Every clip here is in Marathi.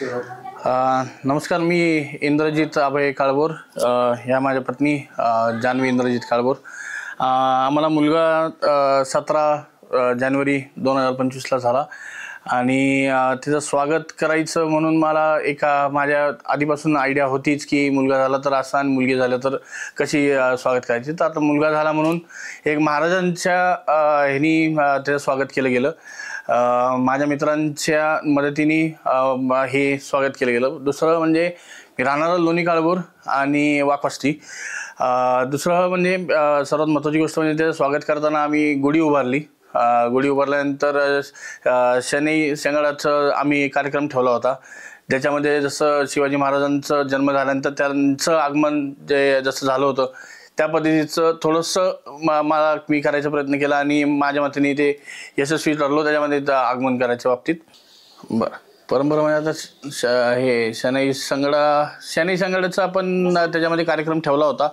नमस्कार, मी इंद्रजित अभय काळभोर, ह्या माझ्या पत्नी जान्हवी इंद्रजित काळभोर। आम्हाला मुलगा 17 जानेवारी 2025ला झाला आणि त्याचं स्वागत करायचं म्हणून मला माझ्या आधीपासून आयडिया होतीच की मुलगा झाला तर असं आणि मुलगी झालं तर कशी स्वागत करायची। तर आता मुलगा झाला म्हणून एक महाराजांच्या ह्यानी त्याचं स्वागत केलं गेलं। माझ्या मित्रांच्या मदतीने हे स्वागत केलं गेलं। दुसरं म्हणजे मी राहणारा लोणी काळभोर आणि वाकवाष्टी। दुसरं म्हणजे सर्वात महत्त्वाची गोष्ट म्हणजे त्याचं स्वागत करताना आम्ही गुढी उभारली। गुढी उभारल्यानंतर शनी शिंगाडाचा आम्ही कार्यक्रम ठेवला होता, ज्याच्यामध्ये जसं शिवाजी महाराजांचा जन्म झाल्यानंतर त्यांचं आगमन जे जसं झालं होतं त्या पद्धतीचं थोडंसं मी करायचा प्रयत्न केला आणि माझ्या मताने ते यशस्वी ठरलो त्याच्यामध्ये आगमन करायच्या बाबतीत। बरं, परंपरा म्हणजे आता हे शनी संगडाचा आपण त्याच्यामध्ये कार्यक्रम ठेवला होता।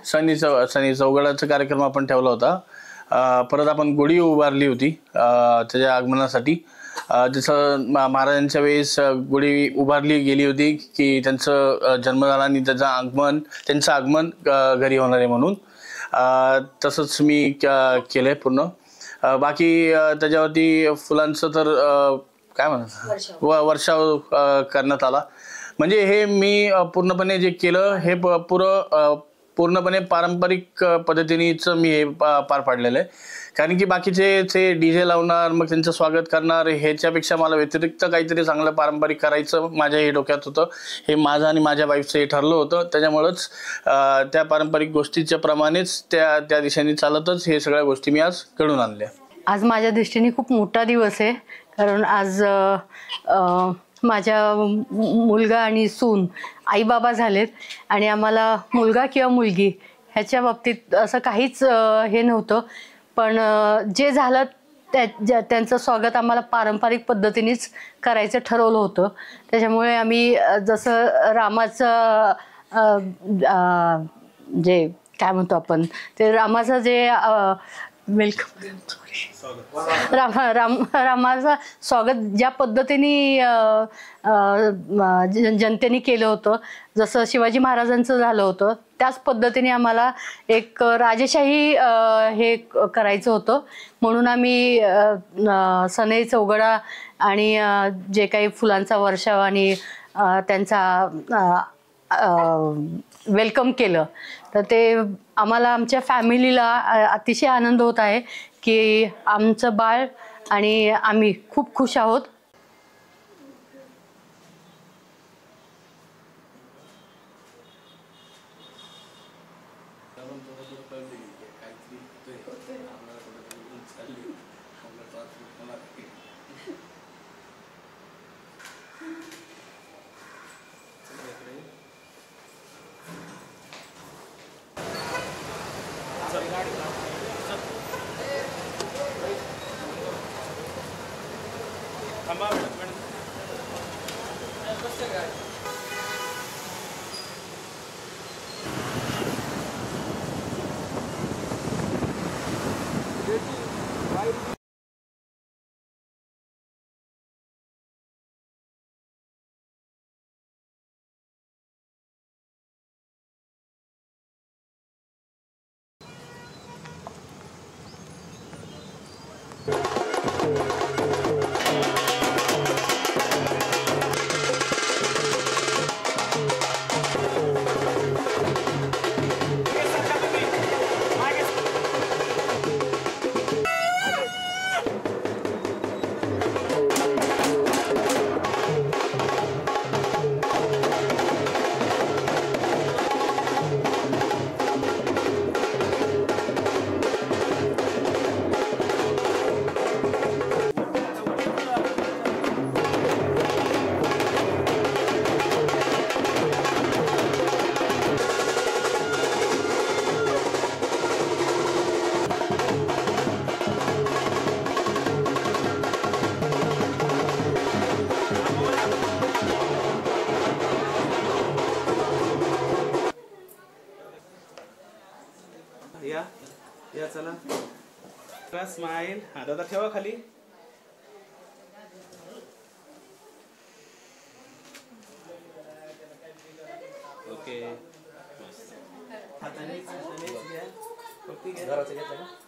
शनी चौगडाचा कार्यक्रम आपण ठेवला होता। परत आपण गुढी उभारली होती त्याच्या आगमनासाठी। जसं महाराजांच्या वेळेस गुढी उभारली गेली होती की त्यांचं जन्म झाला आणि त्यांचं आगमन घरी होणार आहे म्हणून। तसंच मी केलं आहे पूर्ण। बाकी त्याच्यावरती फुलांचं तर काय म्हणतात वर्षाव करण्यात आला। म्हणजे हे मी पूर्णपणे जे केलं हे पूर्णपणे पारंपरिक पद्धतीनेच मी हे पार पाडलेलं आहे। कारण की बाकीचे ते डीजे लावणार मग त्यांचं स्वागत करणार ह्याच्यापेक्षा मला व्यतिरिक्त काहीतरी चांगलं पारंपरिक करायचं माझ्या हे डोक्यात होतं। हे माझं आणि माझ्या वाईफचं हे ठरलं होतं, त्याच्यामुळंच त्या पारंपरिक गोष्टीच्या प्रमाणेच त्या दिशेने चालतच हे सगळ्या गोष्टी मी आज घडवून आणल्या। आज माझ्या दृष्टीने खूप मोठा दिवस आहे, कारण आज माझ्या मुलगा आणि सून आई बाबा झालेत आणि आम्हाला मुलगा किंवा मुलगी ह्याच्या बाबतीत असं काहीच हे नव्हतं। पण जे झालं त्यांचं स्वागत आम्हाला पारंपरिक पद्धतीनेच करायचं ठरवलं होतं। त्याच्यामुळे आम्ही जसं रामाचं जे काय म्हणतो आपण ते रामाचं जे वेलकम रामाचं स्वागत ज्या पद्धतीने जनतेने केलं होतं, जसं शिवाजी महाराजांचं झालं होतं त्याच पद्धतीने आम्हाला एक राजेशाही हे करायचं होतं। म्हणून आम्ही सनई चौगडा आणि जे काही फुलांचा वर्षाव आणि त्यांचा वेलकम केलं, तर ते आम्हाला आमच्या फॅमिलीला अतिशय आनंद होत आहे की आमचं बाळ आणि आम्ही खूप खुश आहोत। या चला स्माइल। हा दादा ठेवा खाली। ओके हातानेच घ्या. फक्त घ्या.